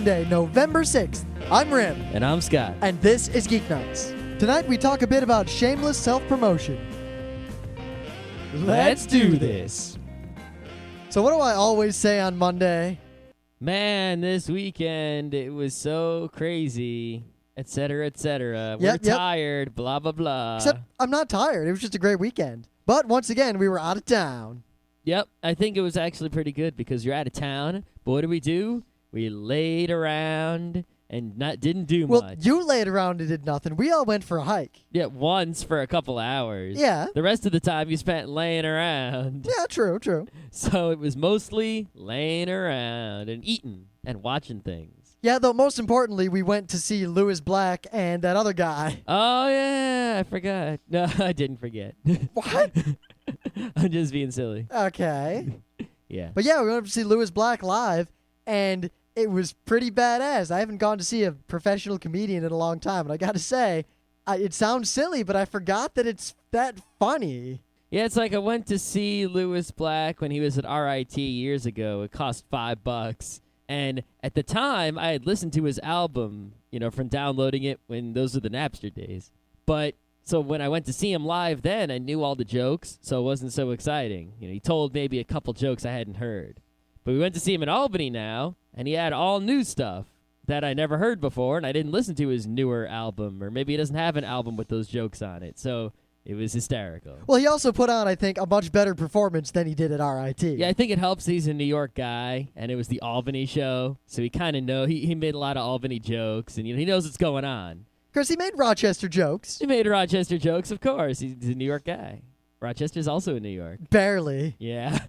Monday, November 6th. I'm Rim. And I'm Scott. And this is Geeknights. Tonight we talk a bit about shameless self-promotion. Let's do this. So what do I always say on Monday? Man, this weekend, it was so crazy, etc., etc. Yep, We're tired, blah, blah, blah. Except I'm not tired. It was just a great weekend. But once again, we were out of town. Yep, I think it was actually pretty good because you're out of town. But what do? We laid around and didn't do much. Well, you laid around and did nothing. We all went for a hike. Yeah, once for a couple hours. Yeah. The rest of the time you spent laying around. Yeah, true. So it was mostly laying around and eating and watching things. Yeah, though most importantly, we went to see Lewis Black and that other guy. Oh, yeah, I forgot. No, I didn't forget. What? I'm just being silly. Okay. Yeah. But yeah, we went to see Lewis Black live, and it was pretty badass. I haven't gone to see a professional comedian in a long time, and I got to say, it sounds silly, but I forgot that it's that funny. Yeah, it's like I went to see Lewis Black when he was at RIT years ago. It cost $5. And at the time, I had listened to his album, from downloading it when those were the Napster days. But so when I went to see him live then, I knew all the jokes, so it wasn't so exciting. He told maybe a couple jokes I hadn't heard. But we went to see him in Albany now, and he had all new stuff that I never heard before, and I didn't listen to his newer album, or maybe he doesn't have an album with those jokes on it. So it was hysterical. Well, he also put on, I think, a much better performance than he did at RIT. Yeah, I think it helps he's a New York guy, and it was the Albany show, so he kind of he made a lot of Albany jokes, and he knows what's going on. Because he made Rochester jokes. He made Rochester jokes, of course. He's a New York guy. Rochester's also in New York. Barely. Yeah.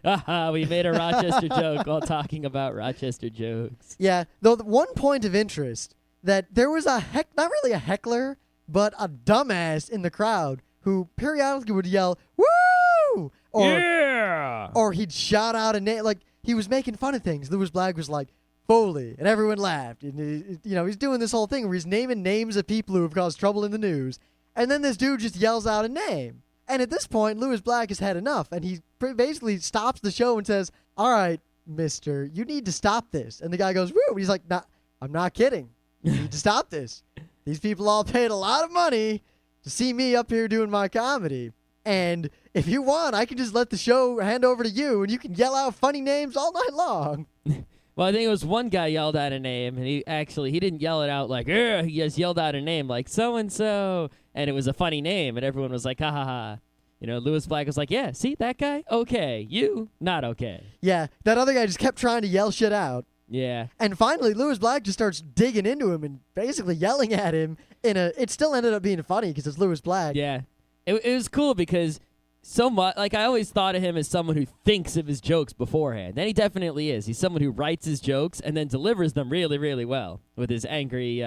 We made a Rochester joke while talking about Rochester jokes. Yeah, though the one point of interest, that there was not really a heckler, but a dumbass in the crowd who periodically would yell, "Woo!" Or, yeah! Or he'd shout out a name, like he was making fun of things. Lewis Black was like, Foley, and everyone laughed. And he's doing this whole thing where he's naming names of people who have caused trouble in the news, and then this dude just yells out a name. And at this point, Lewis Black has had enough, and he basically stops the show and says, "All right, mister, you need to stop this." And the guy goes, "Woo!" And he's like, "Nah, I'm not kidding. You need to stop this. These people all paid a lot of money to see me up here doing my comedy. And if you want, I can just let the show hand over to you, and you can yell out funny names all night long." Well, I think it was one guy yelled out a name, and he didn't yell it out like, "Ugh," he just yelled out a name like so-and-so, and it was a funny name, and everyone was like, ha ha ha. Lewis Black was like, "Yeah, see, that guy? Okay. You? Not okay." Yeah, that other guy just kept trying to yell shit out. Yeah. And finally, Lewis Black just starts digging into him and basically yelling at him it still ended up being funny because it's Lewis Black. Yeah. It was cool because so much, like I always thought of him as someone who thinks of his jokes beforehand. And he definitely is. He's someone who writes his jokes and then delivers them really, really well with his angry,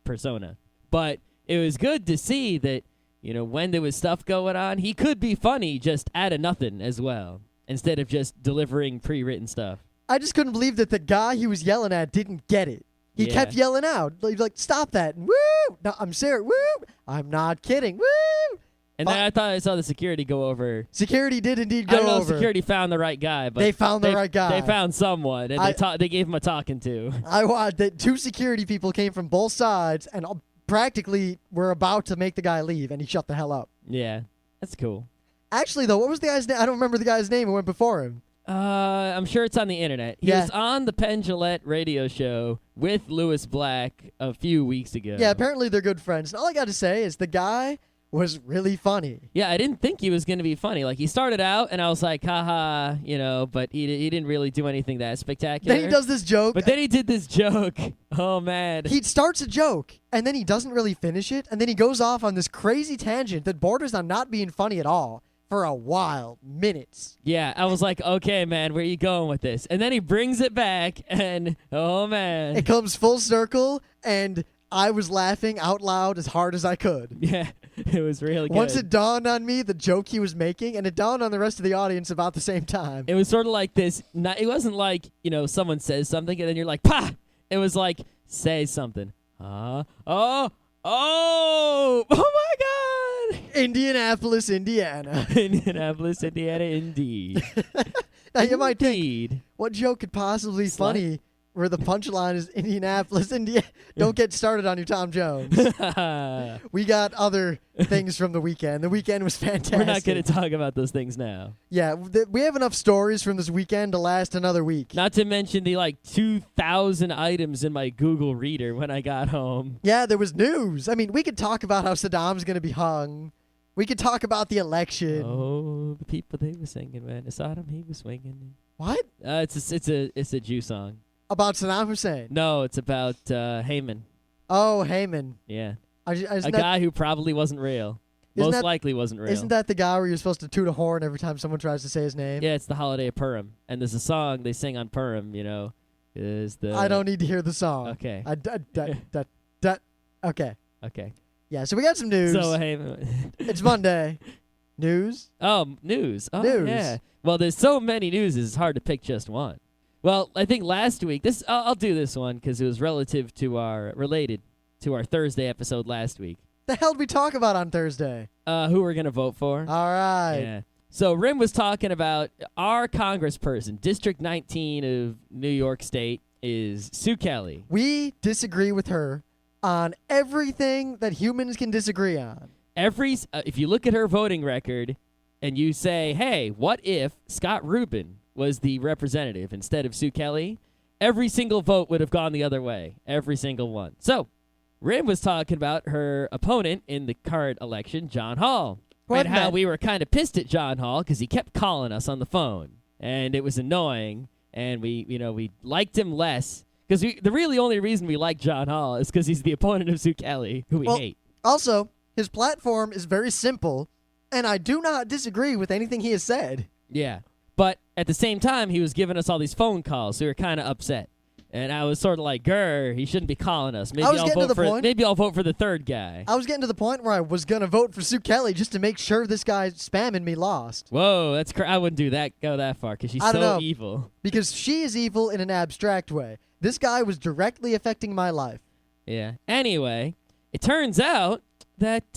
persona. But it was good to see that, when there was stuff going on, he could be funny just out of nothing as well, instead of just delivering pre-written stuff. I just couldn't believe that the guy he was yelling at didn't get it. He kept yelling out. He's like, "Stop that." And, "Woo! No, I'm serious. Woo! I'm not kidding. Woo!" And then I thought I saw the security go over. Security did indeed go over. I don't know if security found the right guy, but they found the right guy. They found someone, and they gave him a talking to. I watched that 2 security people came from both sides and practically were about to make the guy leave, and he shut the hell up. Yeah, that's cool. Actually, though, what was the guy's name? I don't remember the guy's name who went before him. I'm sure it's on the internet. He was on the Penn Jillette radio show with Lewis Black a few weeks ago. Yeah, apparently they're good friends. And all I got to say is the guy was really funny. Yeah, I didn't think he was going to be funny. Like, he started out, and I was like, haha, but he didn't really do anything that spectacular. Then he does this joke. But then he did this joke. Oh, man. He starts a joke, and then he doesn't really finish it, and then he goes off on this crazy tangent that borders on not being funny at all for a while, minutes. Yeah, I was like, okay, man, where are you going with this? And then he brings it back, and, oh, man. It comes full circle, and I was laughing out loud as hard as I could. Yeah, it was really good. Once it dawned on me, the joke he was making, and it dawned on the rest of the audience about the same time. It was sort of like this. It wasn't like, someone says something, and then you're like, pah! It was like, say something. Oh my God! Indianapolis, Indiana. Indianapolis, Indiana, indeed. Now, you might think, what joke could possibly be funny where the punchline is Indianapolis, Indiana. Don't get started on your Tom Jones. We got other things from the weekend. The weekend was fantastic. We're not going to talk about those things now. Yeah, we have enough stories from this weekend to last another week. Not to mention the 2,000 items in my Google Reader when I got home. Yeah, there was news. I mean, we could talk about how Saddam's going to be hung. We could talk about the election. Oh, the people they were singing when Saddam he was swinging. What? It's a Jew song. About Saddam Hussein? No, it's about Haman. Oh, Haman. Yeah. A guy who probably wasn't real. Most likely wasn't real. Isn't that the guy where you're supposed to toot a horn every time someone tries to say his name? Yeah, it's the holiday of Purim. And there's a song they sing on Purim, I don't need to hear the song. Okay. Okay. Okay. Yeah, so we got some news. So, Haman. It's Monday. News? Oh, news. Oh, news. Yeah. Well, there's so many news, it's hard to pick just one. Well, I think last week, I'll do this one because it was related to our Thursday episode last week. The hell did we talk about on Thursday? Who we're going to vote for. All right. Yeah. So Rim was talking about our congressperson, District 19 of New York State, is Sue Kelly. We disagree with her on everything that humans can disagree on. If you look at her voting record and you say, hey, what if Scott Rubin was the representative instead of Sue Kelly, every single vote would have gone the other way. Every single one. So, Rim was talking about her opponent in the current election, John Hall. And how we were kind of pissed at John Hall because he kept calling us on the phone. And it was annoying. And we liked him less. Because the really only reason we like John Hall is because he's the opponent of Sue Kelly, who we hate. Also, his platform is very simple. And I do not disagree with anything he has said. Yeah. But at the same time, he was giving us all these phone calls, so we were kind of upset. And I was sort of like, grr, he shouldn't be calling us. Maybe I'll vote for the third guy. I was getting to the point where I was going to vote for Sue Kelly just to make sure this guy spamming me lost. Whoa, I wouldn't go that far because she's so evil. Because she is evil in an abstract way. This guy was directly affecting my life. Yeah. Anyway, it turns out that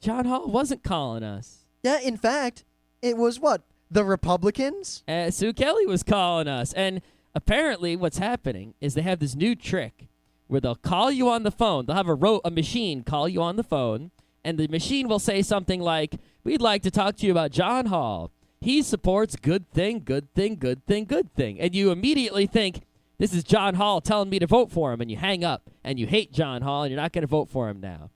John Hall wasn't calling us. Yeah, in fact, it was what? The Republicans? Sue Kelly was calling us. And apparently what's happening is they have this new trick where they'll call you on the phone. They'll have a machine call you on the phone, and the machine will say something like, we'd like to talk to you about John Hall. He supports good thing, good thing, good thing, good thing. And you immediately think, this is John Hall telling me to vote for him, and you hang up, and you hate John Hall, and you're not going to vote for him now.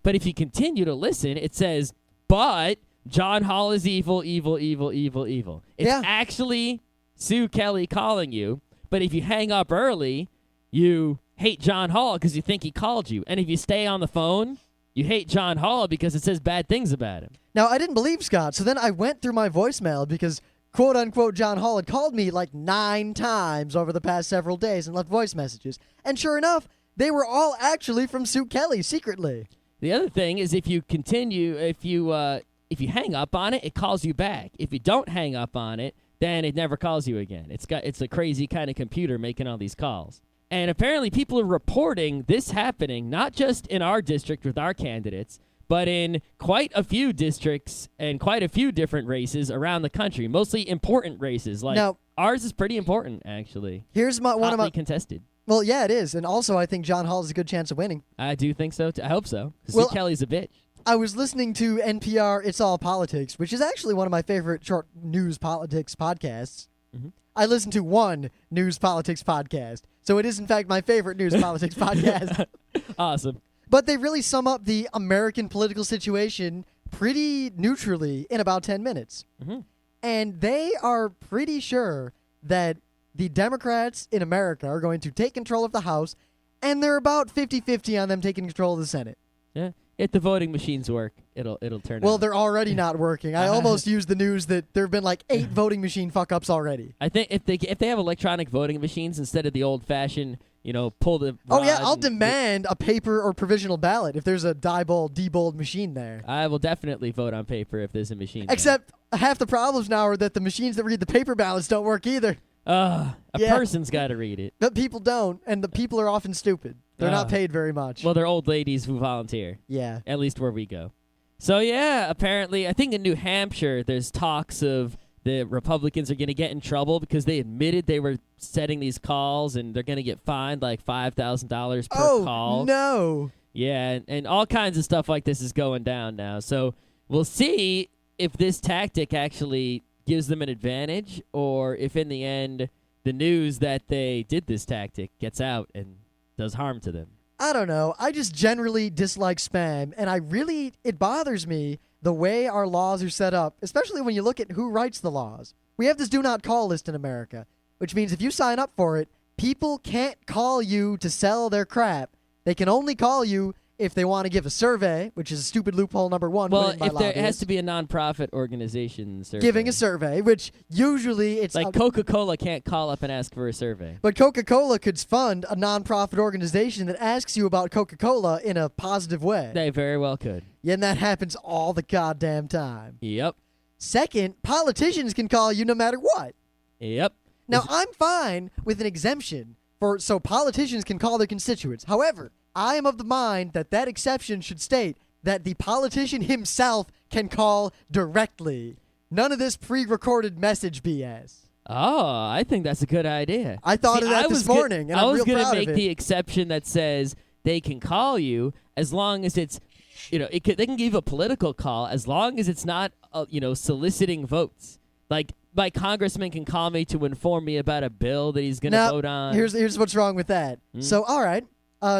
But if you continue to listen, it says, but John Hall is evil, evil, evil, evil, evil. It's actually Sue Kelly calling you, but if you hang up early, you hate John Hall because you think he called you. And if you stay on the phone, you hate John Hall because it says bad things about him. Now, I didn't believe Scott, so then I went through my voicemail because, quote-unquote, John Hall had called me 9 times over the past several days and left voice messages. And sure enough, they were all actually from Sue Kelly secretly. The other thing is if you hang up on it, it calls you back. If you don't hang up on it, then it never calls you again. It's a crazy kind of computer making all these calls. And apparently people are reporting this happening not just in our district with our candidates, but in quite a few districts and quite a few different races around the country, mostly important races. Now, ours is pretty important, actually. Here's one of my contested. Well, yeah, it is. And also, I think John Hall has a good chance of winning. I do think so, too. I hope so. Well, Sue Kelly's a bitch. I was listening to NPR It's All Politics, which is actually one of my favorite short news politics podcasts. Mm-hmm. I listen to one news politics podcast, so it is, in fact, my favorite news politics podcast. Awesome. But they really sum up the American political situation pretty neutrally in about 10 minutes. Mm-hmm. And they are pretty sure that the Democrats in America are going to take control of the House, and they're about 50-50 on them taking control of the Senate. Yeah. If the voting machines work, it'll turn out. Well, they're already not working. I almost used the news that there have been 8 voting machine fuck-ups already. I think if they have electronic voting machines instead of the old-fashioned, pull the Oh, yeah, I'll demand a paper or provisional ballot if there's a die-bold, debold machine there. I will definitely vote on paper if there's a machine Except half the problems now are that the machines that read the paper ballots don't work either. A person's got to read it. But people don't, and the people are often stupid. They're not paid very much. Well, they're old ladies who volunteer. Yeah. At least where we go. So, yeah, apparently, I think in New Hampshire, there's talks of the Republicans are going to get in trouble because they admitted they were setting these calls and they're going to get fined like $5,000 per call. Oh, no. Yeah, and all kinds of stuff like this is going down now. So we'll see if this tactic actually gives them an advantage or if in the end the news that they did this tactic gets out and does harm to them. I don't know. I just generally dislike spam, and it bothers me the way our laws are set up, especially when you look at who writes the laws. We have this do not call list in America, which means if you sign up for it, people can't call you to sell their crap. They can only call you if they want to give a survey, which is a stupid loophole number one. Well, if there has to be a nonprofit organization survey. Giving a survey, which usually it's... Like Coca-Cola can't call up and ask for a survey. But Coca-Cola could fund a nonprofit organization that asks you about Coca-Cola in a positive way. They very well could. Yeah, and that happens all the goddamn time. Yep. Second, politicians can call you no matter what. Yep. Now, I'm fine with an exemption so politicians can call their constituents. However, I am of the mind that exception should state that the politician himself can call directly. None of this pre-recorded message BS. Oh, I think that's a good idea. I thought of that this morning, and I'm real proud of it. I was going to make the exception that says they can call you as long as it's, they can give a political call as long as it's not, soliciting votes. Like, my congressman can call me to inform me about a bill that he's going to vote on. Here's what's wrong with that. So, all right.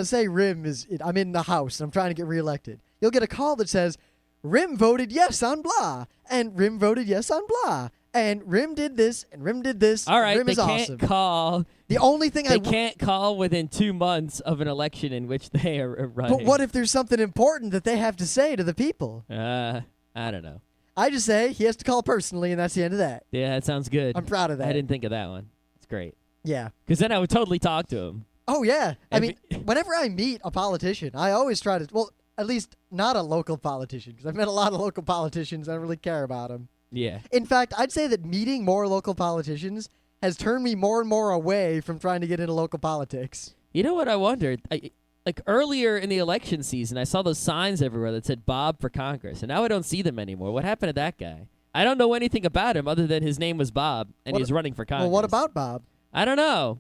Say Rim I'm in the House and I'm trying to get reelected. You'll get a call that says, Rim voted yes on blah, and Rim voted yes on blah, and Rim did this, and Rim did this. All right, Rim is awesome. Can't call. The only thing they can't call within 2 months of an election in which they are running. But what if there's something important that they have to say to the people? I don't know. I just say he has to call personally, and that's the end of that. Yeah, that sounds good. I'm proud of that. I didn't think of that one. It's great. Yeah. Because then I would totally talk to him. Oh, yeah. I mean, whenever I meet a politician, I always try to, well, at least not a local politician, because I've met a lot of local politicians. I don't really care about them. Yeah. In fact, I'd say that meeting more local politicians has turned me more and more away from trying to get into local politics. You know what I wondered? Like earlier in the election season, I saw those signs everywhere that said Bob for Congress, and now I don't see them anymore. What happened to that guy? I don't know anything about him other than his name was Bob, and he's running for Congress. Well, what about Bob? I don't know.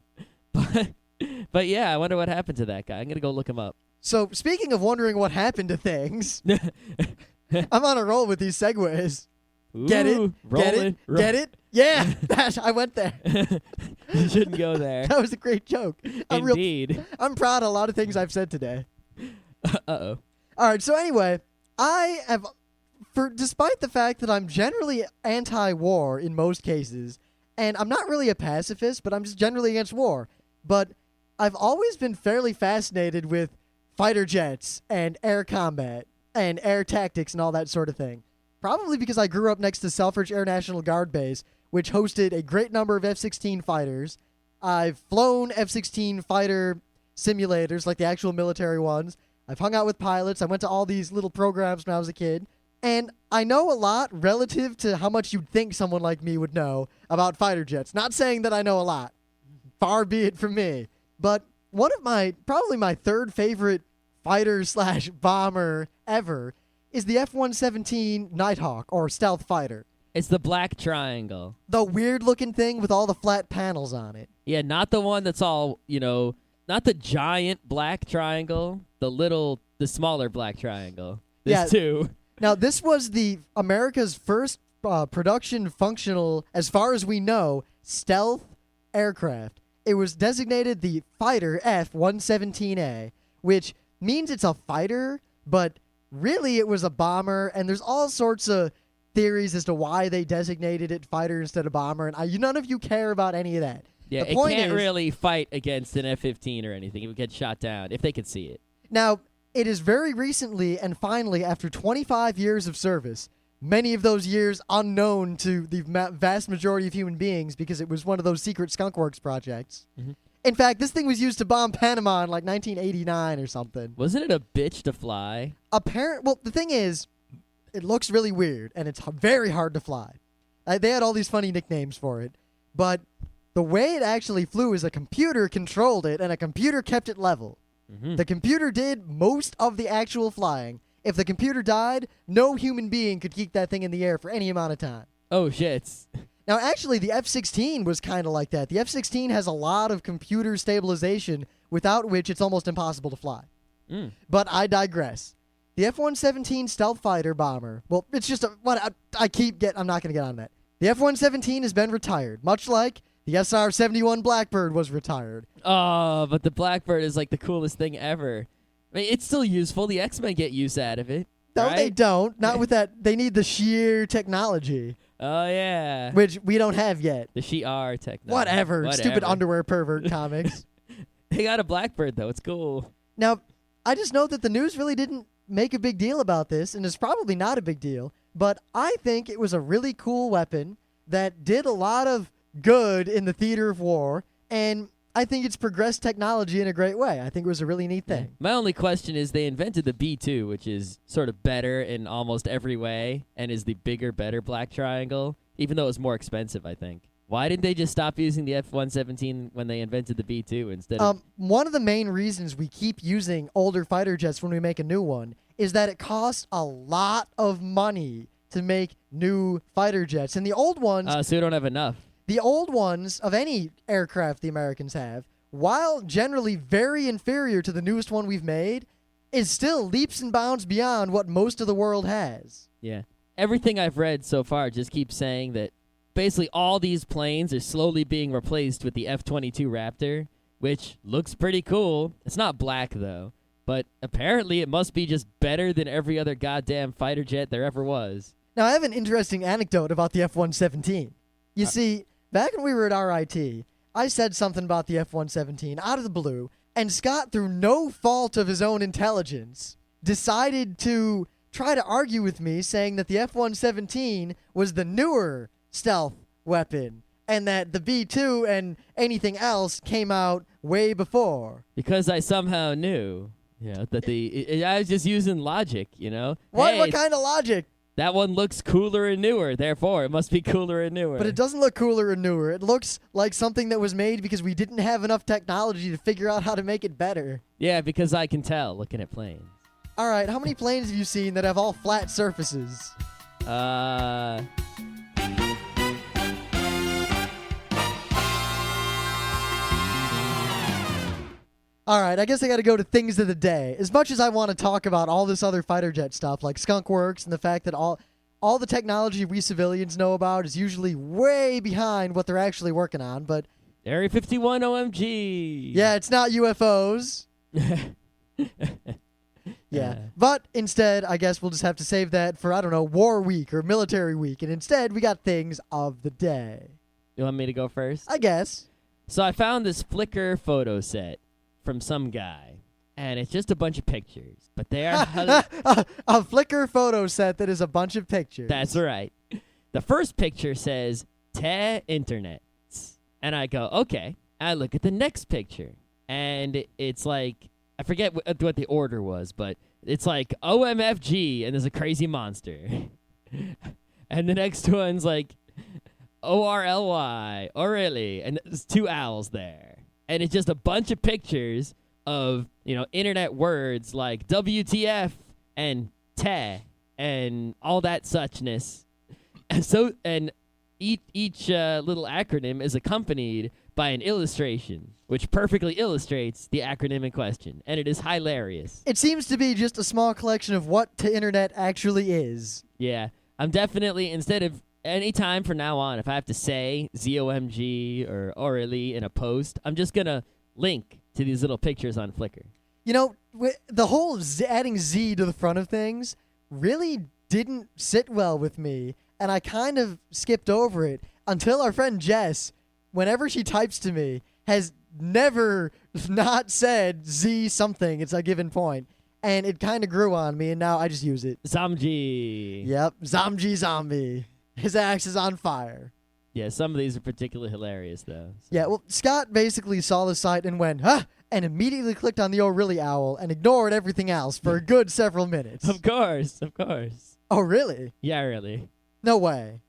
But yeah, I wonder what happened to that guy. I'm going to go look him up. So, speaking of wondering what happened to things, I'm on a roll with these segues. Ooh, Get it? Get it? Get it? Yeah, I went there. You shouldn't go there. That was a great joke. Indeed. I'm proud of a lot of things I've said today. Uh-oh. All right, so anyway, despite the fact that I'm generally anti-war in most cases, and I'm not really a pacifist, but I'm just generally against war, but I've always been fairly fascinated with fighter jets and air combat and air tactics and all that sort of thing. Probably because I grew up next to Selfridge Air National Guard Base, which hosted a great number of F-16 fighters. I've flown F-16 fighter simulators, like the actual military ones. I've hung out with pilots. I went to all these little programs when I was a kid. And I know a lot relative to how much you'd think someone like me would know about fighter jets. Not saying that I know a lot. Far be it from me. But one of probably my third favorite fighter/bomber ever is the F117 Nighthawk, or stealth fighter. It's the black triangle. The weird-looking thing with all the flat panels on it. Yeah, not the one that's all, not the giant black triangle, the smaller black triangle. There's two. Now, this was America's first production functional, as far as we know, stealth aircraft. It was designated the Fighter F117A, which means it's a fighter, but really it was a bomber, and there's all sorts of theories as to why they designated it fighter instead of bomber, and none of you care about any of that. Yeah, the point can't really fight against an F-15 or anything. It would get shot down if they could see it. Now, it is very recently and finally, after 25 years of service, many of those years unknown to the vast majority of human beings because it was one of those secret skunkworks projects. Mm-hmm. In fact, this thing was used to bomb Panama in like 1989 or something. Wasn't it a bitch to fly? Well, the thing is, it looks really weird, and it's very hard to fly. They had all these funny nicknames for it, but the way it actually flew is a computer controlled it, and a computer kept it level. Mm-hmm. The computer did most of the actual flying. If the computer died, no human being could keep that thing in the air for any amount of time. Oh, shit. Now, actually, the F-16 was kind of like that. The F-16 has a lot of computer stabilization, without which it's almost impossible to fly. But I digress. The F-117 stealth fighter bomber, well, it's just I'm not going to get on that. The F-117 has been retired, much like the SR-71 Blackbird was retired. Oh, but the Blackbird is like the coolest thing ever. I mean, it's still useful. The X-Men get use out of it. No, right? they don't. Not with that. They need the sheer technology. Oh, yeah. Which we don't have yet. The Shi'ar technology. Whatever. Stupid underwear pervert comics. They got a Blackbird, though. It's cool. Now, I just know that the news really didn't make a big deal about this, and it's probably not a big deal, but I think it was a really cool weapon that did a lot of good in the theater of war, and I think it's progressed technology in a great way. I think it was a really neat thing. My only question is they invented the B-2, which is sort of better in almost every way and is the bigger, better black triangle, even though it was more expensive, I think. Why didn't they just stop using the F-117 when they invented the B-2 instead of... One of the main reasons we keep using older fighter jets when we make a new one is that it costs a lot of money to make new fighter jets. And the old ones... so we don't have enough. The old ones of any aircraft the Americans have, while generally very inferior to the newest one we've made, is still leaps and bounds beyond what most of the world has. Yeah. Everything I've read so far just keeps saying that basically all these planes are slowly being replaced with the F-22 Raptor, which looks pretty cool. It's not black, though, but apparently it must be just better than every other goddamn fighter jet there ever was. Now, I have an interesting anecdote about the F-117. You see... Back when we were at RIT, I said something about the F-117 out of the blue, and Scott, through no fault of his own intelligence, decided to try to argue with me, saying that the F-117 was the newer stealth weapon, and that the B-2 and anything else came out way before. Because I somehow knew, that I was just using logic, What? Hey, What kind of logic? That one looks cooler and newer, therefore it must be cooler and newer. But it doesn't look cooler and newer. It looks like something that was made because we didn't have enough technology to figure out how to make it better. Yeah, because I can tell looking at planes. All right, how many planes have you seen that have all flat surfaces? All right, I guess I got to go to things of the day. As much as I want to talk about all this other fighter jet stuff, like Skunk Works and the fact that all the technology we civilians know about is usually way behind what they're actually working on, but... Area 51 OMG! Yeah, it's not UFOs. Yeah, but instead, I guess we'll just have to save that for, I don't know, War Week or Military Week, and instead, we got things of the day. You want me to go first? I guess. So I found this Flickr photo set from some guy, and it's just a bunch of pictures, but they are a Flickr photo set that is a bunch of pictures. That's right. The first picture says "te internet," and I go, okay. I look at the next picture, and it's like, I forget what the order was, but it's like OMFG, and there's a crazy monster, and the next one's like ORLY, Orly, and there's two owls there. And it's just a bunch of pictures of, internet words like WTF and te and all that suchness. And each little acronym is accompanied by an illustration, which perfectly illustrates the acronym in question. And it is hilarious. It seems to be just a small collection of what to internet actually is. Yeah. I'm definitely, instead of any time from now on, if I have to say ZOMG or Orally in a post, I'm just going to link to these little pictures on Flickr. The whole adding Z to the front of things really didn't sit well with me, and I kind of skipped over it until our friend Jess, whenever she types to me, has never not said Z something. It's a given point. And it kind of grew on me, and now I just use it. Zomji. Yep, Zomji Zombie. His axe is on fire. Yeah, some of these are particularly hilarious, though. So. Yeah, well, Scott basically saw the site and went, huh, and immediately clicked on the O'Reilly owl and ignored everything else for a good several minutes. Of course. Oh, really? Yeah, really. No way.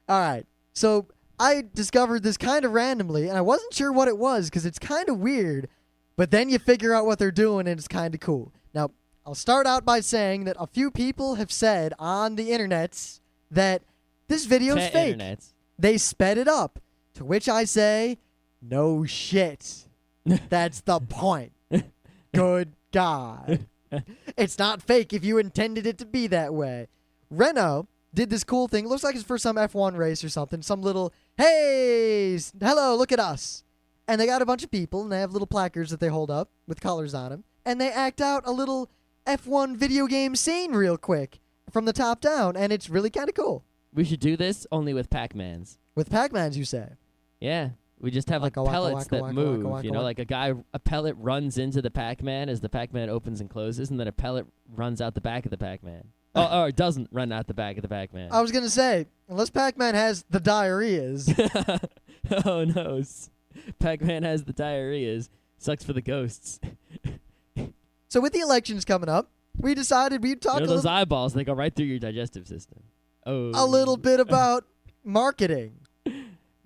All right, so I discovered this kind of randomly, and I wasn't sure what it was because it's kind of weird, but then you figure out what they're doing, and it's kind of cool. Now, I'll start out by saying that a few people have said on the internets that this video's fake. Internets. They sped it up, to which I say, no shit. That's the point. Good God. It's not fake if you intended it to be that way. Renault did this cool thing. Looks like it's for some F1 race or something. Some little, hey, hello, look at us. And they got a bunch of people, and they have little placards that they hold up with colors on them. And they act out a little F1 video game scene real quick from the top down. And it's really kind of cool. We should do this only with Pac-Mans. With Pac-Mans, you say? Yeah. We just have like pellets that move. Like a pellet runs into the Pac-Man as the Pac-Man opens and closes, and then a pellet runs out the back of the Pac-Man. Or it doesn't run out the back of the Pac-Man. I was going to say, unless Pac-Man has the diarrheas. Oh, no. Pac-Man has the diarrheas. Sucks for the ghosts. So with the elections coming up, we decided we'd talk those eyeballs, they go right through your digestive system. Oh. A little bit about marketing.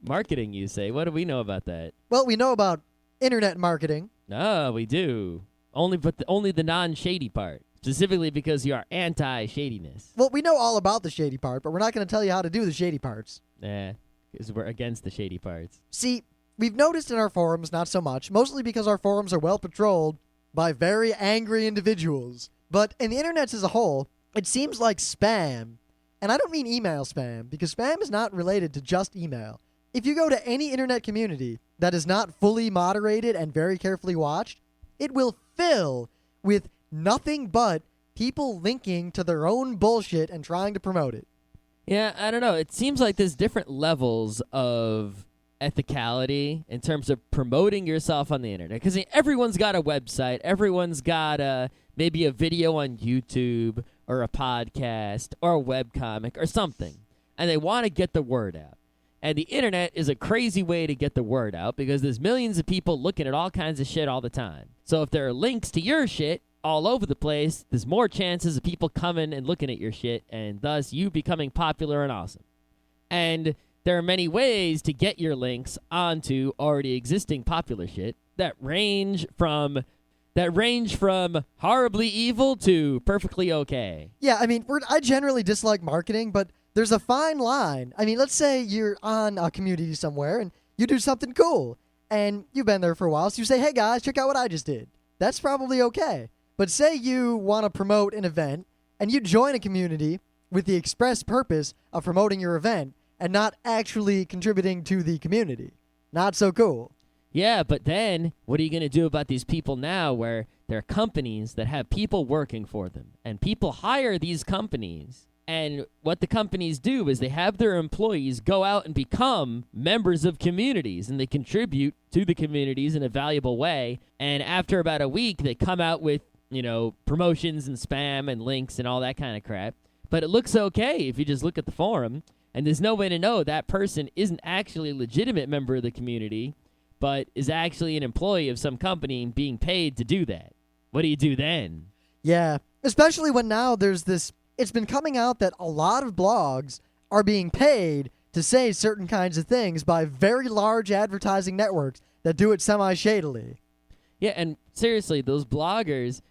Marketing, you say? What do we know about that? Well, we know about internet marketing. Oh, we do. Only the non-shady part. Specifically because you are anti-shadiness. Well, we know all about the shady part, but we're not going to tell you how to do the shady parts. Nah, because we're against the shady parts. See, we've noticed in our forums not so much, mostly because our forums are well patrolled by very angry individuals. But in the internet as a whole, it seems like spam, and I don't mean email spam, because spam is not related to just email. If you go to any internet community that is not fully moderated and very carefully watched, it will fill with nothing but people linking to their own bullshit and trying to promote it. Yeah, I don't know. It seems like there's different levels of ethicality in terms of promoting yourself on the internet. Because everyone's got a website. Everyone's got maybe a video on YouTube or a podcast or a webcomic or something. And they want to get the word out. And the internet is a crazy way to get the word out because there's millions of people looking at all kinds of shit all the time. So if there are links to your shit all over the place, there's more chances of people coming and looking at your shit, and thus you becoming popular and awesome. And there are many ways to get your links onto already existing popular shit that range from horribly evil to perfectly okay. Yeah, I mean, I generally dislike marketing, but there's a fine line. I mean, let's say you're on a community somewhere and you do something cool, and you've been there for a while, so you say, hey guys, check out what I just did. That's probably okay. But say you want to promote an event, and you join a community with the express purpose of promoting your event and not actually contributing to the community. Not so cool. Yeah, but then what are you going to do about these people now where there are companies that have people working for them, and people hire these companies, and what the companies do is they have their employees go out and become members of communities, and they contribute to the communities in a valuable way, and after about a week they come out with promotions and spam and links and all that kind of crap. But it looks okay if you just look at the forum, and there's no way to know that person isn't actually a legitimate member of the community, but is actually an employee of some company being paid to do that. What do you do then? Yeah, especially when now there's this, it's been coming out that a lot of blogs are being paid to say certain kinds of things by very large advertising networks that do it semi-shadily. Yeah, and seriously, those bloggers,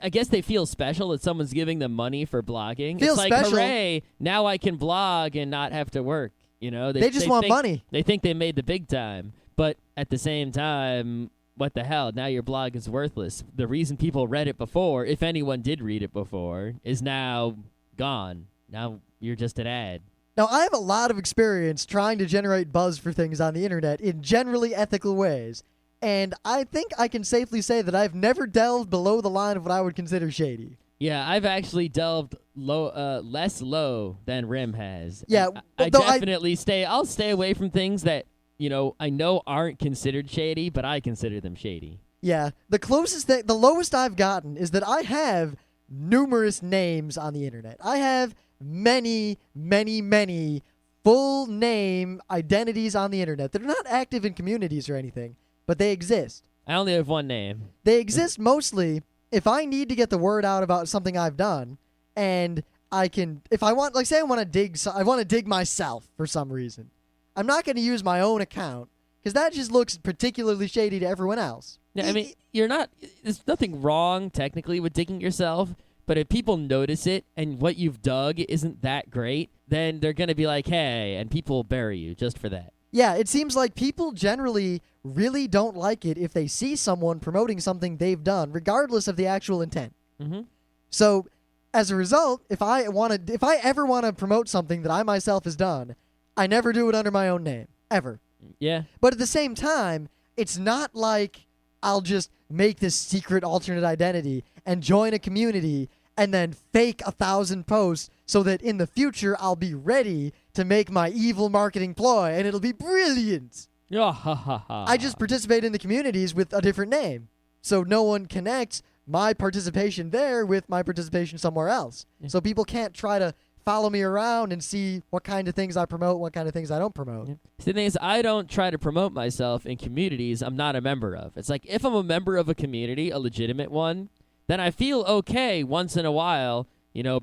I guess they feel special that someone's giving them money for blogging. Feels it's like, special. Hooray, now I can blog and not have to work. They just want money. They think they made the big time. But at the same time, what the hell? Now your blog is worthless. The reason people read it before, if anyone did read it before, is now gone. Now you're just an ad. Now, I have a lot of experience trying to generate buzz for things on the internet in generally ethical ways. And I think I can safely say that I've never delved below the line of what I would consider shady. Yeah, I've actually delved less low than Rim has. Yeah, I definitely I'll stay away from things that, I know aren't considered shady, but I consider them shady. Yeah, the lowest I've gotten is that I have numerous names on the internet. I have many, many, many full name identities on the internet that are not active in communities or anything. But they exist. I only have one name. They exist mostly if I need to get the word out about something I've done, and if I want, say I want to dig myself for some reason. I'm not going to use my own account because that just looks particularly shady to everyone else. Yeah, I mean, there's nothing wrong technically with digging yourself, But if people notice it and what you've dug isn't that great, then they're going to be like, hey, and people will bury you just for that. Yeah, it seems like people generally really don't like it if they see someone promoting something they've done, regardless of the actual intent. Mm-hmm. So, as a result, if I ever want to promote something that I myself has done, I never do it under my own name, ever. Yeah. But at the same time, it's not like I'll just make this secret alternate identity and join a community and then fake 1,000 posts so that in the future I'll be ready to make my evil marketing ploy and it'll be brilliant. Oh, ha, ha, ha. I just participate in the communities with a different name. So no one connects my participation there with my participation somewhere else. Yeah. So people can't try to follow me around and see what kind of things I promote, what kind of things I don't promote. Yeah. See, the thing is, I don't try to promote myself in communities I'm not a member of. It's like if I'm a member of a community, a legitimate one, then I feel okay once in a while,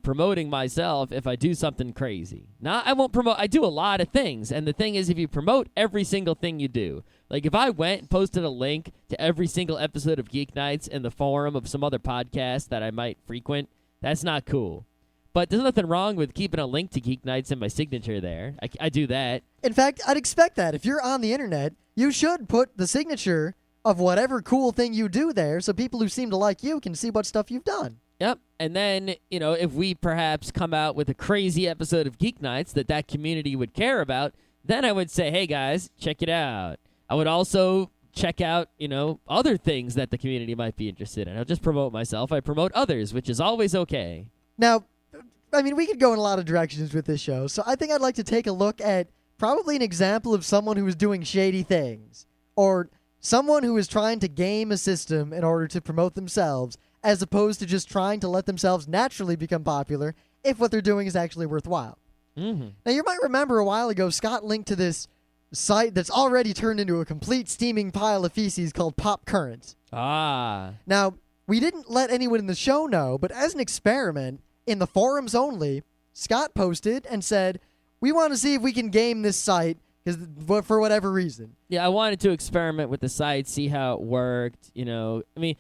promoting myself if I do something crazy. Now, I won't promote. I do a lot of things. And the thing is, if you promote every single thing you do, like if I went and posted a link to every single episode of Geeknights in the forum of some other podcast that I might frequent, that's not cool. But there's nothing wrong with keeping a link to Geeknights in my signature there. I do that. In fact, I'd expect that. If you're on the internet, you should put the signature of whatever cool thing you do there so people who seem to like you can see what stuff you've done. Yep. And then, if we perhaps come out with a crazy episode of Geeknights that community would care about, then I would say, hey, guys, check it out. I would also check out, other things that the community might be interested in. I'll just promote myself. I promote others, which is always okay. Now, I mean, we could go in a lot of directions with this show, so I think I'd like to take a look at probably an example of someone who is doing shady things, or someone who is trying to game a system in order to promote themselves, as opposed to just trying to let themselves naturally become popular if what they're doing is actually worthwhile. Mm-hmm. Now, you might remember a while ago, Scott linked to this site that's already turned into a complete steaming pile of feces called Pop Current. Ah. Now, we didn't let anyone in the show know, but as an experiment, in the forums only, Scott posted and said, we want to see if we can game this site for whatever reason. Yeah, I wanted to experiment with the site, see how it worked. I mean,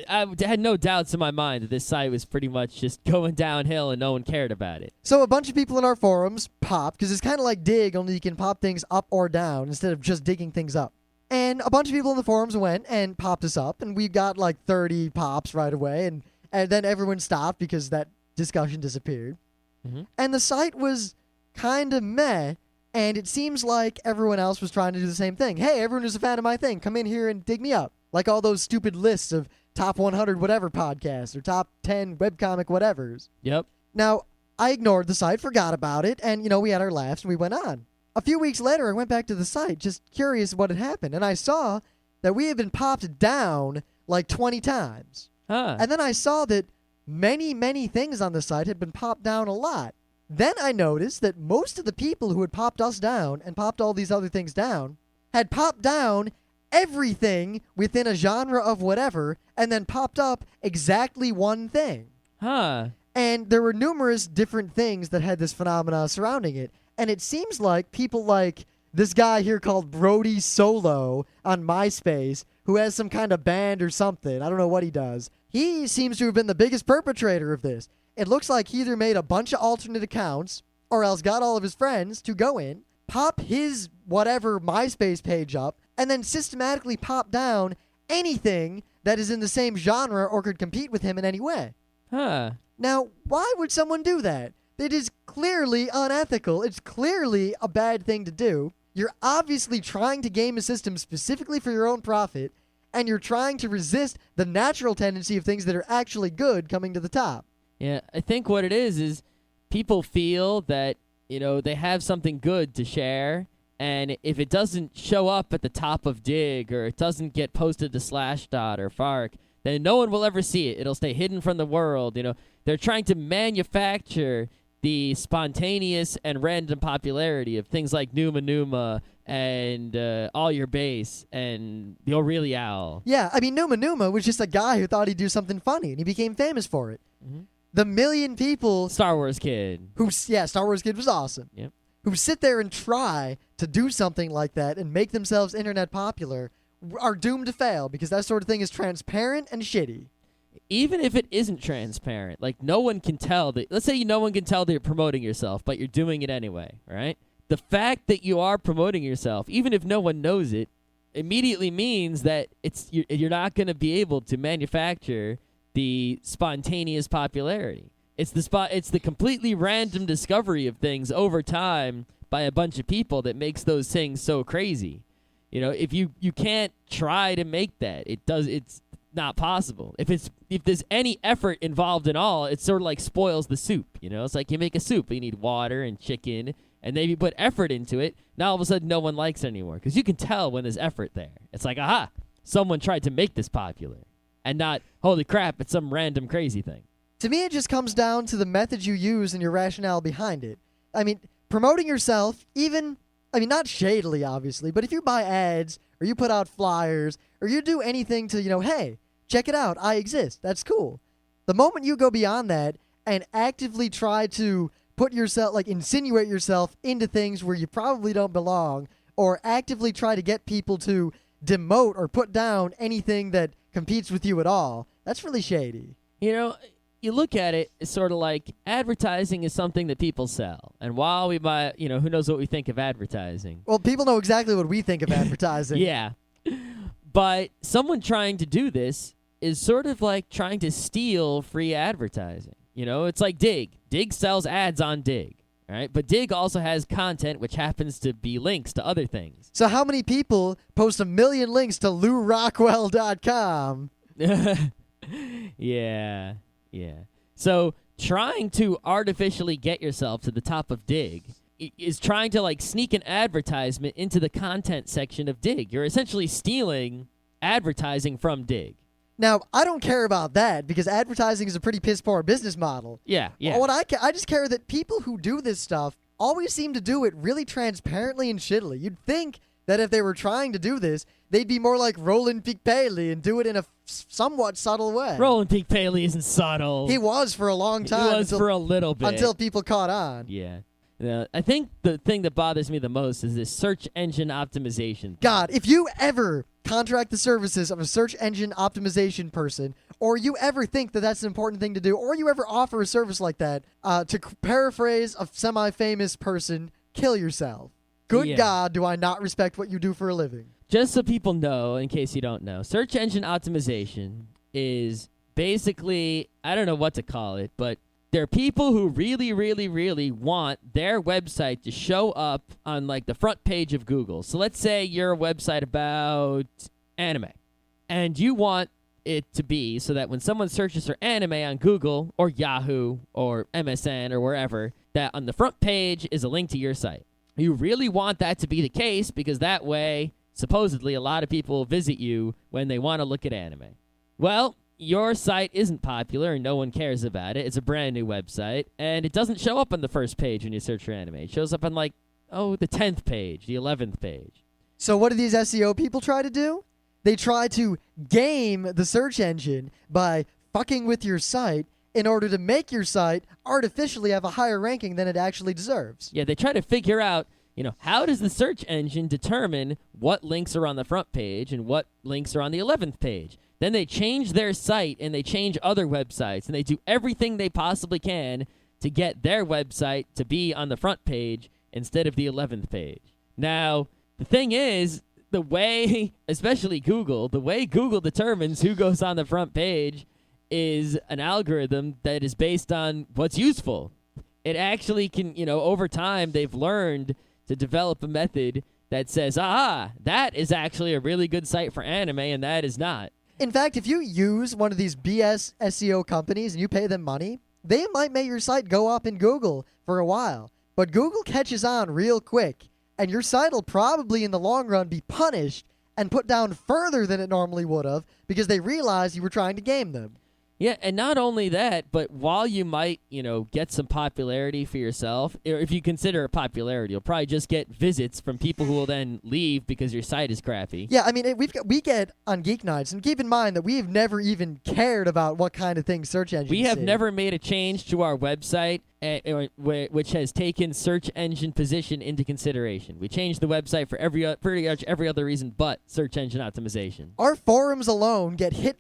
I had no doubts in my mind that this site was pretty much just going downhill and no one cared about it. So a bunch of people in our forums popped, because it's kind of like Dig, only you can pop things up or down instead of just digging things up. And a bunch of people in the forums went and popped us up, and we got like 30 pops right away, and then everyone stopped because that discussion disappeared. Mm-hmm. And the site was kind of meh, and it seems like everyone else was trying to do the same thing. Hey, everyone who's a fan of my thing, come in here and dig me up. Like all those stupid lists of top 100 whatever podcasts or top 10 webcomic whatevers. Yep. Now, I ignored the site, forgot about it, and, we had our laughs and we went on. A few weeks later, I went back to the site, just curious what had happened, and I saw that we had been popped down like 20 times. Huh. And then I saw that many, many things on the site had been popped down a lot. Then I noticed that most of the people who had popped us down and popped all these other things down had popped down everything within a genre of whatever and then popped up exactly one thing. Huh. And there were numerous different things that had this phenomena surrounding it. And it seems like people like this guy here called Brody Solo on MySpace, who has some kind of band or something. I don't know what he does. He seems to have been the biggest perpetrator of this. It looks like he either made a bunch of alternate accounts or else got all of his friends to go in, pop his whatever MySpace page up, and then systematically pop down anything that is in the same genre or could compete with him in any way. Huh. Now, why would someone do that? It is clearly unethical. It's clearly a bad thing to do. You're obviously trying to game a system specifically for your own profit, and you're trying to resist the natural tendency of things that are actually good coming to the top. Yeah, I think what it is people feel that, they have something good to share, and if it doesn't show up at the top of Dig or it doesn't get posted to Slashdot or Fark, then no one will ever see it. It'll stay hidden from the world. They're trying to manufacture the spontaneous and random popularity of things like Numa Numa and All Your Base and the O'Reilly Owl. Yeah, I mean, Numa Numa was just a guy who thought he'd do something funny, and he became famous for it. Mm-hmm. The million people... Star Wars Kid. Star Wars Kid was awesome. Yep. Who sit there and try to do something like that and make themselves internet popular are doomed to fail because that sort of thing is transparent and shitty. even if it isn't transparent, like no one can tell that. Let's say no one can tell that you're promoting yourself, but you're doing it anyway, right? The fact that you are promoting yourself, even if no one knows it, immediately means that you're not going to be able to manufacture the spontaneous popularity. It's the completely random discovery of things over time by a bunch of people that makes those things so crazy. You know, if you can't try to make that, it's not possible. If there's any effort involved at all, it sort of like spoils the soup. You know, it's like you make a soup, you need water and chicken, and then you put effort into it. Now all of a sudden, no one likes it anymore because you can tell when there's effort there. It's like, aha, someone tried to make this popular, and not holy crap, it's some random crazy thing. To me, it just comes down to the method you use and your rationale behind it. I mean, promoting yourself, not shadily, obviously, but if you buy ads or you put out flyers or you do anything to, hey, check it out, I exist, that's cool. The moment you go beyond that and actively try to put yourself, insinuate yourself into things where you probably don't belong, or actively try to get people to demote or put down anything that competes with you at all, that's really shady. You know, you look at it, it's sort of like advertising is something that people sell. And while we might, who knows what we think of advertising. Well, people know exactly what we think of advertising. Yeah. But someone trying to do this is sort of like trying to steal free advertising. It's like Dig. Dig sells ads on Dig, right? But Dig also has content which happens to be links to other things. So how many people post 1 million links to LouRockwell.com? Yeah. So trying to artificially get yourself to the top of Dig is trying to sneak an advertisement into the content section of Dig. You're essentially stealing advertising from Dig. Now, I don't care about that because advertising is a pretty piss-poor business model. Yeah. I just care that people who do this stuff always seem to do it really transparently and shittily. You'd think that if they were trying to do this, they'd be more like Roland Peake Paley and do it in a somewhat subtle way. Roland Peake Paley isn't subtle. He was for a long time. He was for a little bit. Until people caught on. Yeah. I think the thing that bothers me the most is this search engine optimization. God, if you ever contract the services of a search engine optimization person, or you ever think that that's an important thing to do, or you ever offer a service like that, to paraphrase a semi-famous person, kill yourself. Good God, do I not respect what you do for a living. Just so people know, in case you don't know, search engine optimization is basically, I don't know what to call it, but there are people who really, really, really want their website to show up on the front page of Google. So let's say you're a website about anime, and you want it to be so that when someone searches for anime on Google or Yahoo or MSN or wherever, that on the front page is a link to your site. You really want that to be the case because that way, supposedly, a lot of people will visit you when they want to look at anime. Well, your site isn't popular and no one cares about it. It's a brand new website, and it doesn't show up on the first page when you search for anime. It shows up on the 10th page, the 11th page. So what do these SEO people try to do? They try to game the search engine by fucking with your site in order to make your site artificially have a higher ranking than it actually deserves. Yeah, they try to figure out, how does the search engine determine what links are on the front page and what links are on the 11th page? Then they change their site and they change other websites and they do everything they possibly can to get their website to be on the front page instead of the 11th page. Now, the thing is, the way, especially Google, the way Google determines who goes on the front page is an algorithm that is based on what's useful. It actually can, over time, they've learned to develop a method that says, that is actually a really good site for anime and that is not. In fact, if you use one of these BS SEO companies and you pay them money, they might make your site go up in Google for a while. But Google catches on real quick, and your site will probably in the long run be punished and put down further than it normally would have because they realized you were trying to game them. Yeah, and not only that, but while you might, get some popularity for yourself, or if you consider it popularity, you'll probably just get visits from people who will then leave because your site is crappy. Yeah, I mean, we get on Geeknights, and keep in mind that we've never even cared about what kind of things search engines We have see. never made a change to our website which has taken search engine position into consideration. We changed the website for pretty much every other reason but search engine optimization. Our forums alone get hit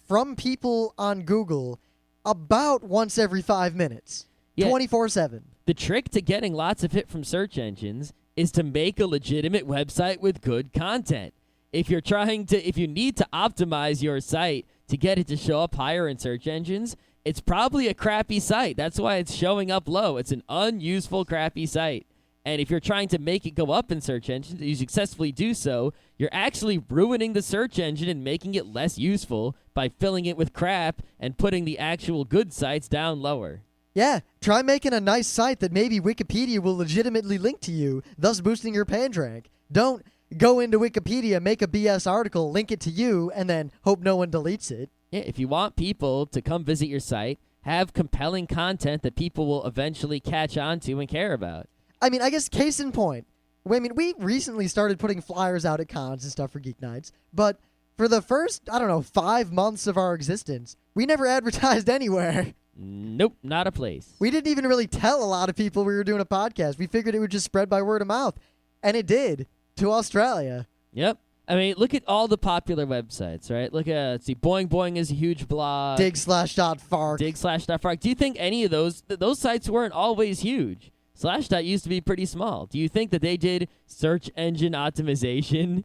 from people on Google about once every 5 minutes, 24/7. The trick to getting lots of hit from search engines is to make a legitimate website with good content. If you need to optimize your site to get it to show up higher in search engines, it's probably a crappy site. That's why it's showing up low. It's an unuseful, crappy site. And if you're trying to make it go up in search engines, and you successfully do so, you're actually ruining the search engine and making it less useful by filling it with crap and putting the actual good sites down lower. Yeah, try making a nice site that maybe Wikipedia will legitimately link to you, thus boosting your page rank. Don't go into Wikipedia, make a BS article, link it to you, and then hope no one deletes it. Yeah, if you want people to come visit your site, have compelling content that people will eventually catch on to and care about. I mean, I guess case in point. We recently started putting flyers out at cons and stuff for Geeknights, but for the first, 5 months of our existence, we never advertised anywhere. Nope, not a place. We didn't even really tell a lot of people we were doing a podcast. We figured it would just spread by word of mouth, and it did, to Australia. Yep. I mean, look at all the popular websites, right? Look at, Boing Boing is a huge blog. Dig/.fark. Dig/.fark. Do you think any of those sites weren't always huge? Slashdot used to be pretty small. Do you think that they did search engine optimization?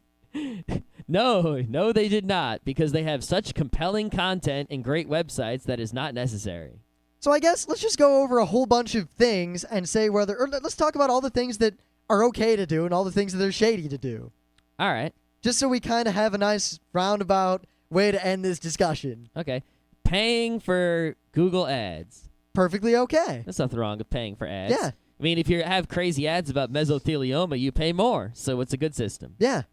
No, they did not, because they have such compelling content and great websites that is not necessary. So I guess let's just go over a whole bunch of things and say let's talk about all the things that are okay to do and all the things that are shady to do. All right. Just so we kind of have a nice roundabout way to end this discussion. Okay. Paying for Google ads. Perfectly okay. There's nothing wrong with paying for ads. Yeah. I mean, if you have crazy ads about mesothelioma, you pay more, so it's a good system. Yeah.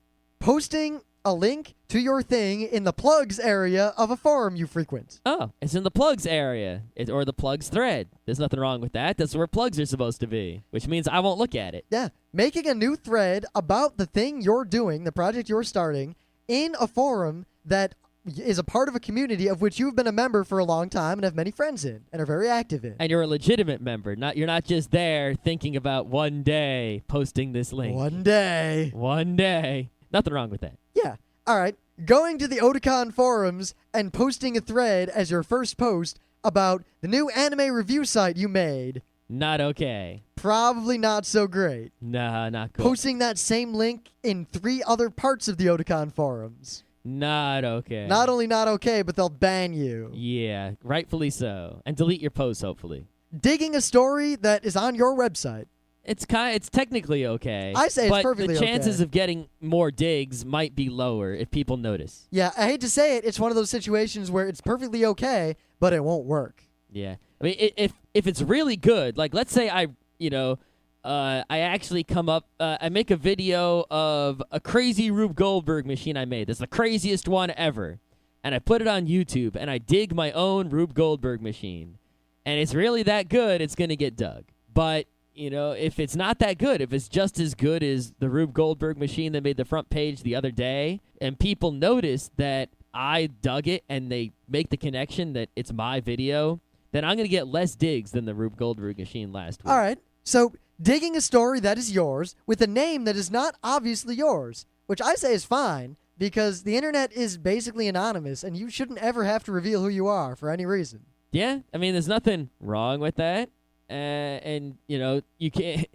Posting a link to your thing in the plugs area of a forum you frequent. Oh, it's in the plugs area, or the plugs thread. There's nothing wrong with that. That's where plugs are supposed to be, which means I won't look at it. Yeah. Making a new thread about the thing you're doing, the project you're starting, in a forum that is a part of a community of which you've been a member for a long time and have many friends in and are very active in. And you're a legitimate member. You're not just there thinking about one day posting this link. One day. Nothing wrong with that. Yeah. All right. Going to the Otakon forums and posting a thread as your first post about the new anime review site you made. Not okay. Probably not so great. Nah, not cool. Posting that same link in 3 other parts of the Otakon forums. Not okay. Not only not okay, but they'll ban you. Yeah, rightfully so. And delete your posts, hopefully. Digging a story that is on your website. It's technically okay. I say it's perfectly okay. But the chances of getting more digs might be lower if people notice. Yeah, I hate to say it. It's one of those situations where it's perfectly okay, but it won't work. Yeah. I mean, if it's really good, like let's say I actually I make a video of a crazy Rube Goldberg machine I made. That's the craziest one ever. And I put it on YouTube, and I dig my own Rube Goldberg machine. And it's really that good, it's going to get dug. But if it's not that good, if it's just as good as the Rube Goldberg machine that made the front page the other day, and people notice that I dug it and they make the connection that it's my video, then I'm going to get less digs than the Rube Goldberg machine last week. All right. So digging a story that is yours with a name that is not obviously yours, which I say is fine because the internet is basically anonymous and you shouldn't ever have to reveal who you are for any reason. Yeah. I mean, there's nothing wrong with that. And you can't.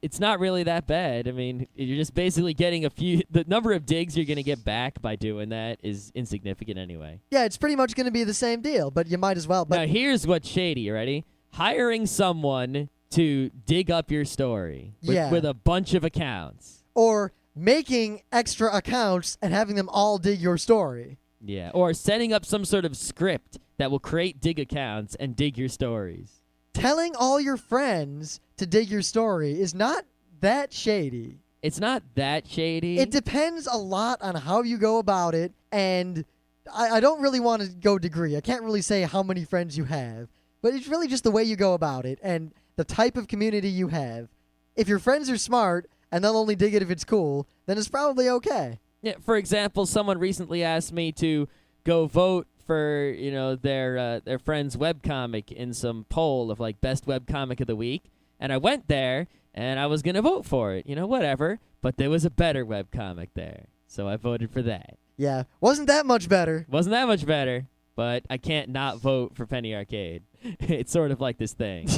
It's not really that bad. I mean, you're just basically getting the number of digs you're going to get back by doing that is insignificant anyway. Yeah, it's pretty much going to be the same deal, but you might as well. But now, here's what's shady. You ready? Hiring someone to dig up your story with a bunch of accounts. Or making extra accounts and having them all dig your story. Yeah, or setting up some sort of script that will create dig accounts and dig your stories. Telling all your friends to dig your story is not that shady. It's not that shady. It depends a lot on how you go about it, and I don't really want to go degree. I can't really say how many friends you have, but it's really just the way you go about it and the type of community you have. If your friends are smart and they'll only dig it if it's cool, then it's probably okay. Yeah. For example, someone recently asked me to go vote for their friend's webcomic in some poll of like best webcomic of the week, and I went there and I was gonna vote for it, whatever. But there was a better webcomic there, so I voted for that. Yeah, wasn't that much better. Wasn't that much better, but I can't not vote for Penny Arcade. It's sort of like this thing.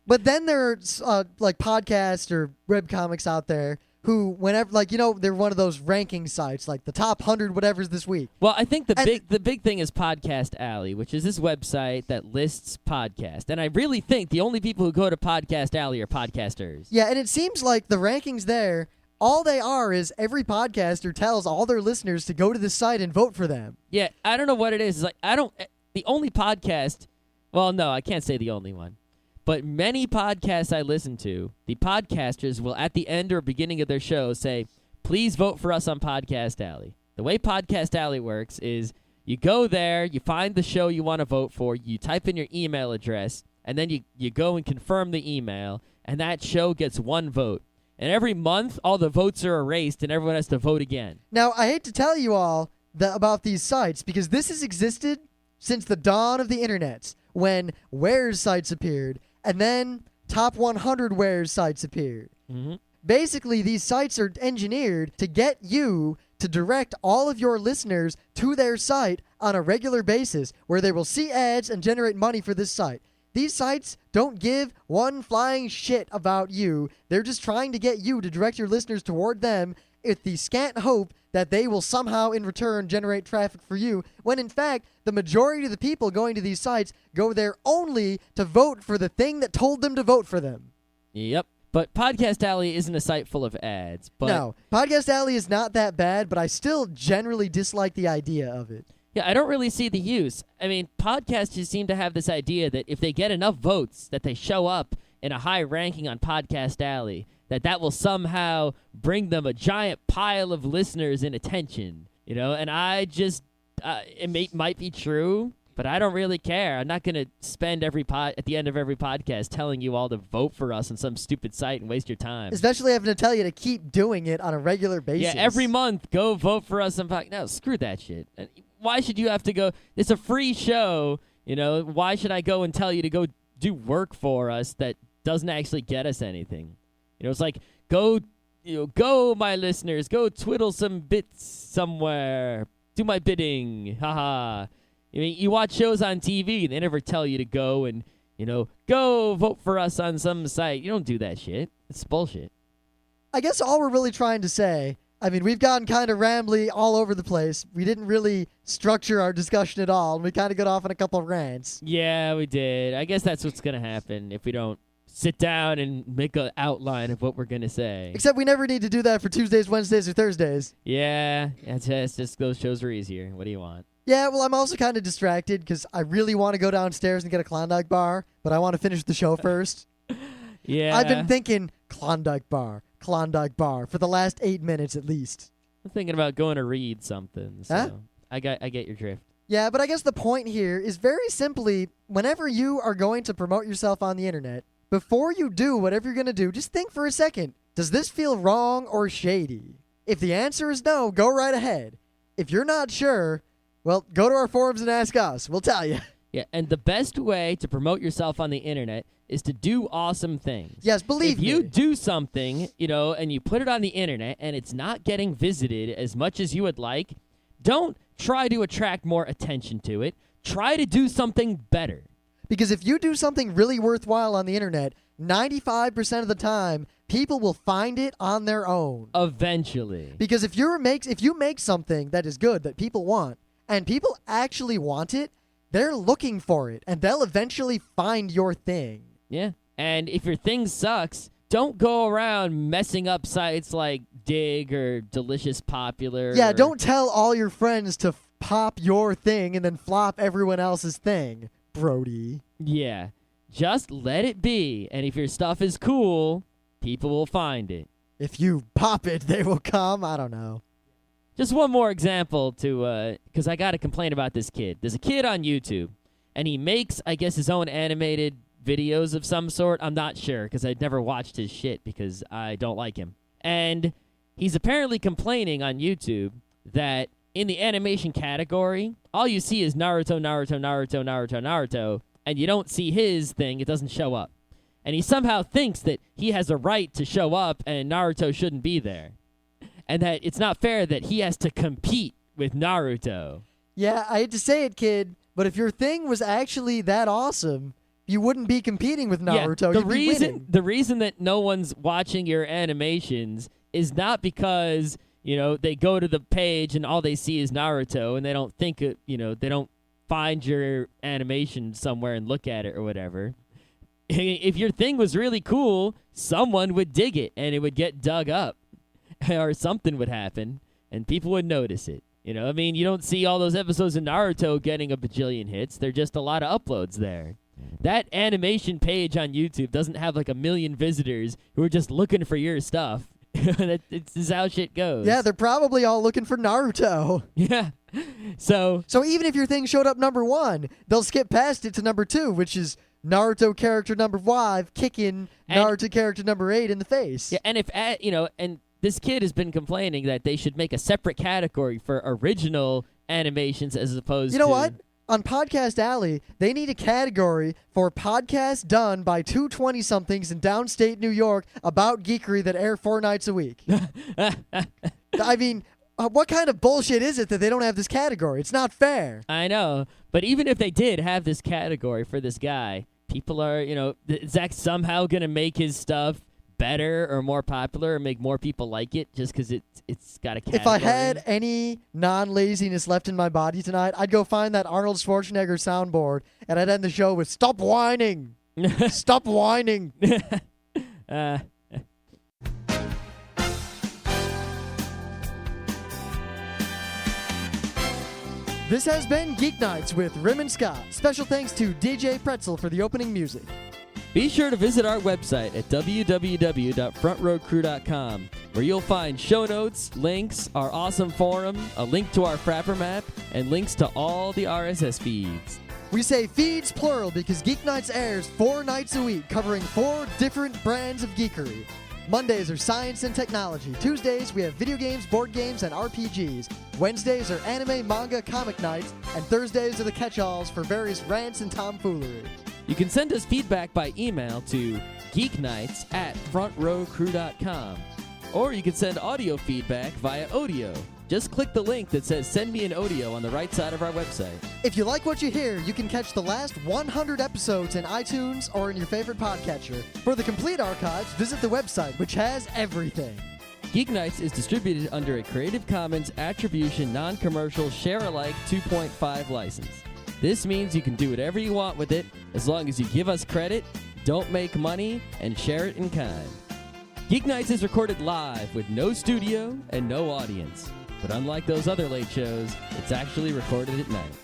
But then there are like podcasts or webcomics out there who, whenever, like, they're one of those ranking sites, like the top 100 whatever's this week. Well, I think the big thing is Podcast Alley, which is this website that lists podcasts. And I really think the only people who go to Podcast Alley are podcasters. Yeah, and it seems like the rankings there, all they are is every podcaster tells all their listeners to go to this site and vote for them. Yeah, I don't know what it is. It's like, the only podcast, well, no, I can't say the only one. But many podcasts I listen to, the podcasters will at the end or beginning of their show say, please vote for us on Podcast Alley. The way Podcast Alley works is you go there, you find the show you want to vote for, you type in your email address, and then you go and confirm the email, and that show gets one vote. And every month, all the votes are erased, and everyone has to vote again. Now, I hate to tell you all about these sites, because this has existed since the dawn of the internet, when Where's sites appeared, and then top 100 Where's sites appeared. Mm-hmm. Basically, these sites are engineered to get you to direct all of your listeners to their site on a regular basis, where they will see ads and generate money for this site. These sites don't give one flying shit about you. They're just trying to get you to direct your listeners toward them with the scant hope that they will somehow in return generate traffic for you, when in fact, the majority of the people going to these sites go there only to vote for the thing that told them to vote for them. Yep. But Podcast Alley isn't a site full of ads. But no, Podcast Alley is not that bad, but I still generally dislike the idea of it. Yeah, I don't really see the use. I mean, podcasters seem to have this idea that if they get enough votes, that they show up in a high ranking on Podcast Alley, that will somehow bring them a giant pile of listeners and attention, and I just, might be true, but I don't really care. I'm not going to spend at the end of every podcast telling you all to vote for us on some stupid site and waste your time. Especially having to tell you to keep doing it on a regular basis. Yeah, every month, go vote for us on podcast. No, screw that shit. Why should you have to go? It's a free show, why should I go and tell you to go do work for us that doesn't actually get us anything? It's like, go, my listeners, go twiddle some bits somewhere. Do my bidding. Haha. I mean, you watch shows on TV, they never tell you to go and, go vote for us on some site. You don't do that shit. It's bullshit. I guess all we're really trying to say, I mean, we've gotten kind of rambly all over the place. We didn't really structure our discussion at all, and we kind of got off on a couple of rants. Yeah, we did. I guess that's what's going to happen if we don't sit down and make an outline of what we're going to say. Except we never need to do that for Tuesdays, Wednesdays, or Thursdays. Yeah, it's just those shows are easier. What do you want? Yeah, well, I'm also kind of distracted because I really want to go downstairs and get a Klondike bar, but I want to finish the show first. Yeah. I've been thinking Klondike bar for the last 8 minutes at least. I'm thinking about going to read something, so huh? I get your drift. Yeah, but I guess the point here is very simply, whenever you are going to promote yourself on the internet, before you do whatever you're going to do, just think for a second. Does this feel wrong or shady? If the answer is no, go right ahead. If you're not sure, well, go to our forums and ask us. We'll tell you. Yeah, and the best way to promote yourself on the internet is to do awesome things. Yes, believe me. If you do something, and you put it on the internet and it's not getting visited as much as you would like, don't try to attract more attention to it. Try to do something better. Because if you do something really worthwhile on the internet, 95% of the time, people will find it on their own. Eventually. Because if you make something that is good, that people want, and people actually want it, they're looking for it, and they'll eventually find your thing. Yeah. And if your thing sucks, don't go around messing up sites like Dig or Delicious Popular. Yeah, don't tell all your friends to pop your thing and then flop everyone else's thing, Brody. Yeah. Just let it be. And if your stuff is cool, people will find it. If you pop it, they will come. I don't know. Just one more example because I got to complain about this kid. There's a kid on YouTube, and he makes, I guess, his own animated videos of some sort. I'm not sure because I'd never watched his shit because I don't like him. And he's apparently complaining on YouTube that in the animation category, all you see is Naruto, Naruto, Naruto, Naruto, Naruto, and you don't see his thing. It doesn't show up. And he somehow thinks that he has a right to show up and Naruto shouldn't be there. And that it's not fair that he has to compete with Naruto. Yeah, I hate to say it, kid, but if your thing was actually that awesome, you wouldn't be competing with Naruto. Yeah, the reason that no one's watching your animations is not because, they go to the page and all they see is Naruto and they don't think it, they don't find your animation somewhere and look at it or whatever. If your thing was really cool, someone would dig it and it would get dug up or something would happen and people would notice it. You don't see all those episodes of Naruto getting a bajillion hits. They're just a lot of uploads there. That animation page on YouTube doesn't have like 1 million visitors who are just looking for your stuff. This is how shit goes. Yeah, they're probably all looking for Naruto. Yeah. So even if your thing showed up number 1, they'll skip past it to number 2, which is Naruto character number 5 kicking Naruto character number 8 in the face. Yeah, and and this kid has been complaining that they should make a separate category for original animations as opposed to... You know what? On Podcast Alley, they need a category for podcasts done by two 20-somethings in downstate New York about geekery that air 4 nights a week. I mean, what kind of bullshit is it that they don't have this category? It's not fair. I know, but even if they did have this category for this guy, people are, is that somehow going to make his stuff better or more popular or make more people like it just because it's got a category? If I had any non-laziness left in my body tonight, I'd go find that Arnold Schwarzenegger soundboard and I'd end the show with "Stop whining, stop whining." This has been Geeknights with Rim and Scott. Special thanks to DJ Pretzel for the opening music. Be sure to visit our website at www.frontrowcrew.com, where you'll find show notes, links, our awesome forum, a link to our Frapper map, and links to all the RSS feeds. We say feeds plural because Geeknights airs 4 nights a week, covering 4 different brands of geekery. Mondays are science and technology. Tuesdays, we have video games, board games, and RPGs. Wednesdays are anime, manga, comic nights. And Thursdays are the catch-alls for various rants and tomfoolery. You can send us feedback by email to geeknights@frontrowcrew.com. Or you can send audio feedback via audio. Just click the link that says "Send me an audio" on the right side of our website. If you like what you hear, you can catch the last 100 episodes in iTunes or in your favorite podcatcher. For the complete archives, visit the website, which has everything. Geeknights is distributed under a Creative Commons Attribution Non-Commercial Share-alike 2.5 license. This means you can do whatever you want with it as long as you give us credit, don't make money, and share it in kind. Geeknights is recorded live with no studio and no audience. But unlike those other late shows, it's actually recorded at night.